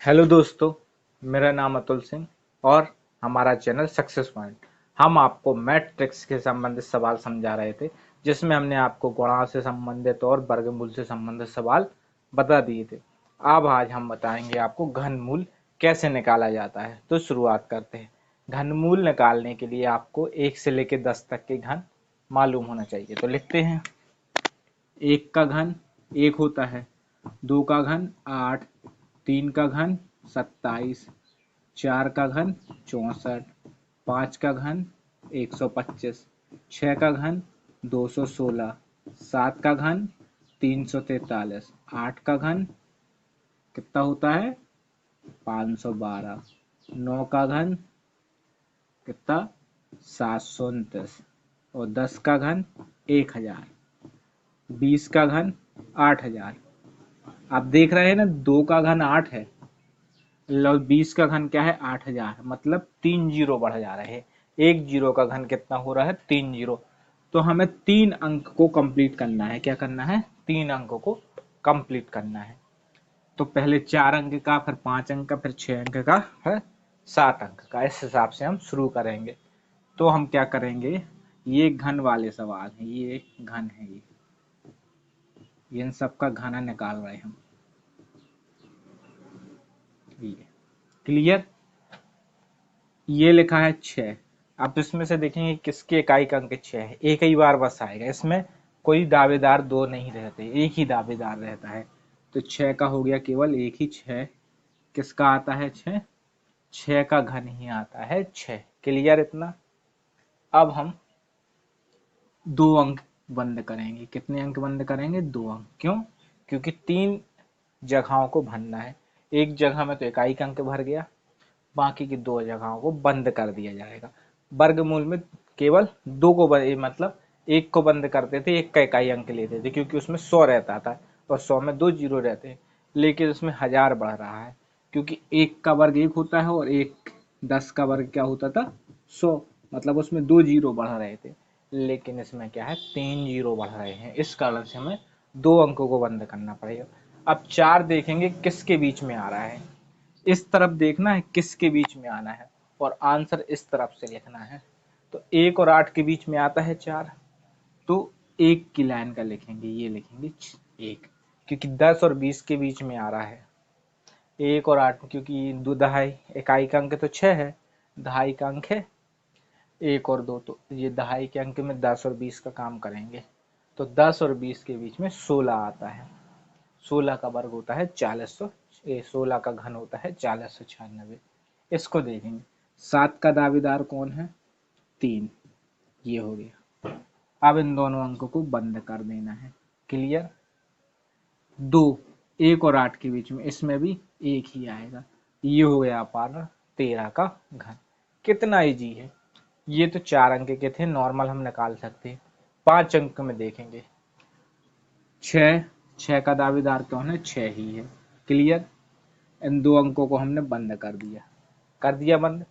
Hello दोस्तों, मेरा नाम अतुल सिंह और हमारा चैनल सक्सेस पॉइंट। हम आपको मैट्रिक्स के संबंधित सवाल समझा रहे थे, जिसमें हमने आपको गुणा से संबंधित और वर्गमूल से संबंधित सवाल बता दिए थे। अब आज हम बताएंगे आपको घनमूल कैसे निकाला जाता है। तो शुरुआत करते हैं। घनमूल निकालने के लिए आपको 1 से लेकर 10 तक के घन मालूम होना चाहिए। तो लिखते हैं। 1 का घन 1 होता है, 2 का घन 8, 3 का घन 27, 4 का घन 64, 5 का घन 125, 6 का घन 216, 7 का घन 343, 8 का घन कितना होता है 512, 9 का घन कितना 729 और 10 का घन 1000, 20 का घन 8000। आप देख रहे हैं ना, 2 का घन 8 है, 20 का घन क्या है 8000, मतलब 3 जीरो बढ़ जा रहे हैं। एक जीरो का घन कितना हो रहा है 3 जीरो। तो हमें 3 अंक को कंप्लीट करना है। क्या करना है? 3 अंकों को कंप्लीट करना है। तो पहले 4 अंक का, फिर 5 अंक का, फिर 6 अंक का, फिर 7 अंक का। इस हिसाब से हम शुरू करेंगे। तो हम क्या करेंगे, ये घन वाले सवाल है, ये घन है, ये इन सबका घना निकाल रहे हैं हम। ये क्लियर। ये लिखा है 6। आप इसमें से देखेंगे किसके इकाई का अंक 6 है। एक ही बार बस आएगा, इसमें कोई दावेदार दो नहीं रहते, एक ही दावेदार रहता है। तो 6 का हो गया केवल एक ही 6। किसका आता है 6? 6 का घन ही आता है 6। क्लियर इतना। अब हम 2 अंक बंद करेंगे। कितने अंक बंद करेंगे? 2 अंक। क्यों? क्योंकि 3 जगहों को भरना है। एक जगह में तो इकाई का अंक भर गया, बाकी की 2 जगहों को बंद कर दिया जाएगा। वर्गमूल में केवल 2 को मतलब एक को बंद करते थे, एक का इकाई अंक लेते थे, क्योंकि उसमें 100 रहता था और 100 में 2 जीरो रहते हैं। लेकिन उसमें 1000 बढ़ रहा है, क्योंकि 1 का वर्ग 1 होता है और 10 का वर्ग क्या होता था 100, मतलब उसमें 2 जीरो बढ़ रहे थे। लेकिन इसमें क्या है 3 जीरो बढ़ रहे हैं। इस कारण से हमें 2 अंकों को बंद करना पड़ेगा। अब 4 देखेंगे किसके बीच में आ रहा है। इस तरफ देखना है किसके बीच में आना है और आंसर इस तरफ से लिखना है। तो 1 और 8 के बीच में आता है 4, तो 1 की लाइन का लिखेंगे, ये लिखेंगे 1, क्योंकि 10 और 20 के बीच में आ रहा है। 1 और 8 क्योंकि दो दहाई, इकाई का अंक तो 6 है, दहाई का अंक है 1 और 2, तो ये दहाई के अंक में 10 और 20 का काम करेंगे। तो 10 और 20 के बीच में 16 आता है। 16 का वर्ग होता है 40, 16 का घन होता है 4096। इसको देखेंगे। 7 का दावेदार कौन है? 3। ये हो गया। अब इन दोनों अंकों को बंद कर देना है। क्लियर। 2, 1 और 8 के बीच में, इसमें भी 1 ही आएगा। ये हो गया अपार 13 का घन। कितना इजी है। ये तो 4 अंक के थे, नॉर्मल हम निकाल सकते हैं। 5 अंक में देखेंगे। 6 का दावेदार कौन है? 6 ही है। क्लियर। इन 2 अंकों को हमने बंद कर दिया। कर दिया बंद।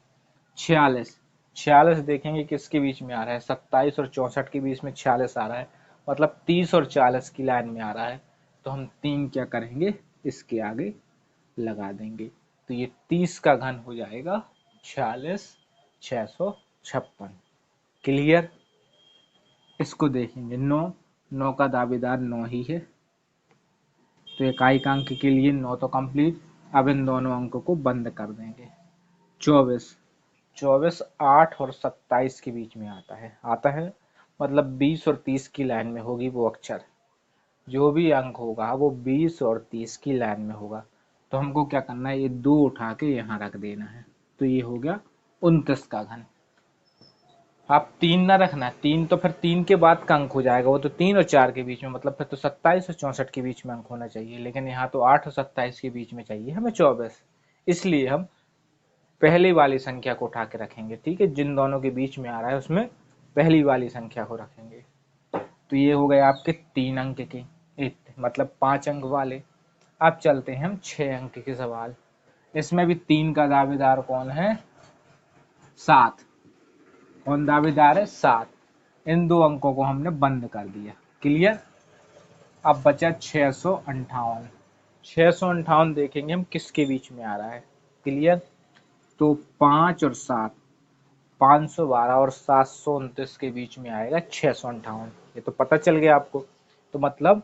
46, 46 देखेंगे किसके बीच में आ रहा है। 27 और 64 के बीच में 46 आ रहा है, मतलब 30 और 40 की लाइन में आ रहा है। तो हम 3 क्या करेंगे, इसके आगे लगा देंगे। तो ये 30 का घन हो जाएगा 46, 656। क्लियर। इसको देखेंगे। 9, 9 का दावेदार 9 ही है, तो इकाई का अंक के लिए 9 तो कंप्लीट। अब इन दोनों अंकों को बंद कर देंगे। 24, 24 8 और 27 के बीच में आता है, मतलब 20 और 30 की लाइन में होगी वो अक्षर। जो भी अंक होगा वो 20 और 30 की लाइन में होगा। तो हमको क्या करना है, ये 2 उठा के यहाँ रख देना है। तो ये हो गया 29 का घन। आप 3 ना रखना, 3 तो फिर 3 के बाद का अंक हो जाएगा, वो तो 3 और 4 के बीच में, मतलब फिर तो 27 और 64 के बीच में अंक होना चाहिए। लेकिन यहाँ तो 8 और 27 के बीच में चाहिए हमें 24, इसलिए हम पहली वाली संख्या को उठा के रखेंगे। ठीक है, जिन दोनों के बीच में आ रहा है उसमें पहली वाली संख्या को रखेंगे। तो ये हो गए आपके 3 अंक के, मतलब 5 अंक वाले। अब चलते हैं हम 6 अंक के सवाल। इसमें भी 3 का दावेदार कौन है? 7। कौन दावेदार है? 7। इन 2 अंकों को हमने बंद कर दिया। क्लियर। अब बचा 658। 658 देखेंगे हम किसके बीच में आ रहा है। क्लियर। तो 5 और 7, 512 और 729 के बीच में आएगा 658। ये तो पता चल गया आपको। तो मतलब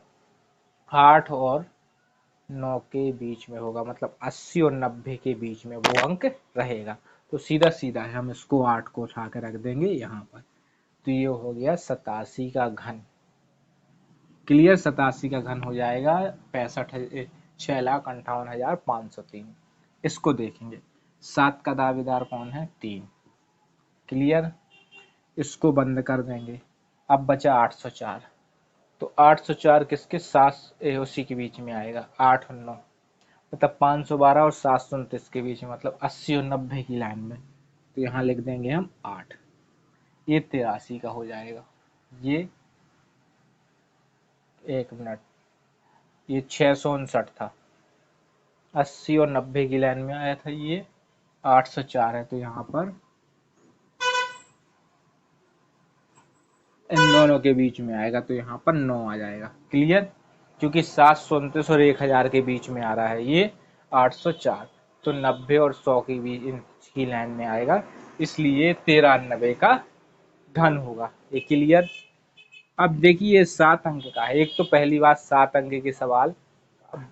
8 और 9 के बीच में होगा, मतलब 80 और 90 के बीच में वो अंक रहेगा। तो सीधा सीधा है, हम इसको 8 को उठा के रख देंगे यहाँ पर। तो ये हो गया 87 का घन। क्लियर। 87 का घन हो जाएगा 6,58,503। इसको देखेंगे। 7 का दावेदार कौन है? 3। क्लियर। इसको बंद कर देंगे। अब बचा 804। तो 804 किसके साथ उसी के बीच में आएगा, 8 और 9, मतलब 512 और 729 के बीच में, मतलब 80 और 90 की लाइन में। तो यहाँ लिख देंगे हम 8। ये 83 का हो जाएगा। ये 1 मिनट, ये 659 था, 80 और 90 की लाइन में आया था। ये 804 है, तो यहाँ पर इन दोनों के बीच में आएगा, तो यहाँ पर 9 आ जाएगा। क्लियर। क्योंकि 729 और 1000 के बीच में आ रहा है ये 804, तो 90 और 100 के बीच की लाइन में आएगा, इसलिए 93 का घन होगा। ये क्लियर। अब देखिए ये 7 अंक का है। एक तो पहली बात, 7 अंक के सवाल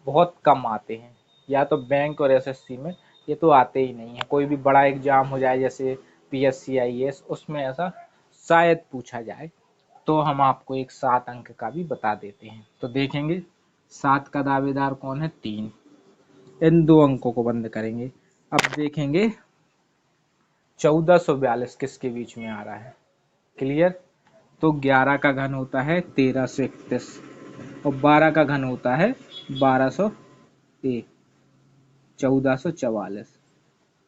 बहुत कम आते हैं, या तो बैंक और एसएससी में, ये तो आते ही नहीं है। कोई भी बड़ा एग्जाम हो जाए जैसे पीएससी आईएएस, उसमें ऐसा शायद पूछा जाए। तो हम आपको एक 7 अंक का भी बता देते हैं। तो देखेंगे 7 का दावेदार कौन है? 3। इन दो अंकों को बंद करेंगे। अब देखेंगे 1442 किसके बीच में आ रहा है। क्लियर। तो 11 का घन होता है 1331 और 12 का घन होता है 1201, 1444।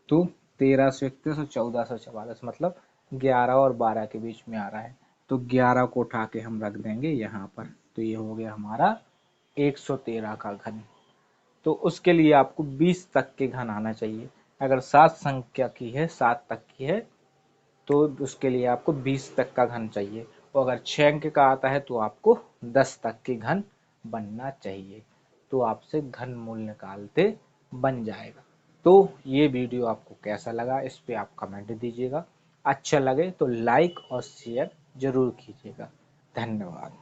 तो 1331 और 1444 मतलब 11 और 12 के बीच में आ रहा है। तो 11 को उठा के हम रख देंगे यहाँ पर। तो ये हो गया हमारा 113 का घन। तो उसके लिए आपको 20 तक के घन आना चाहिए। अगर 7 संख्या की है, 7 तक की है, तो उसके लिए आपको 20 तक का घन चाहिए। और अगर 6 अंक का आता है तो आपको 10 तक के घन बनना चाहिए। तो आपसे घन मूल निकालते बन जाएगा। तो ये वीडियो आपको कैसा लगा, इस पे आप कमेंट दीजिएगा। अच्छा लगे तो लाइक और शेयर जरूर कीजिएगा। धन्यवाद।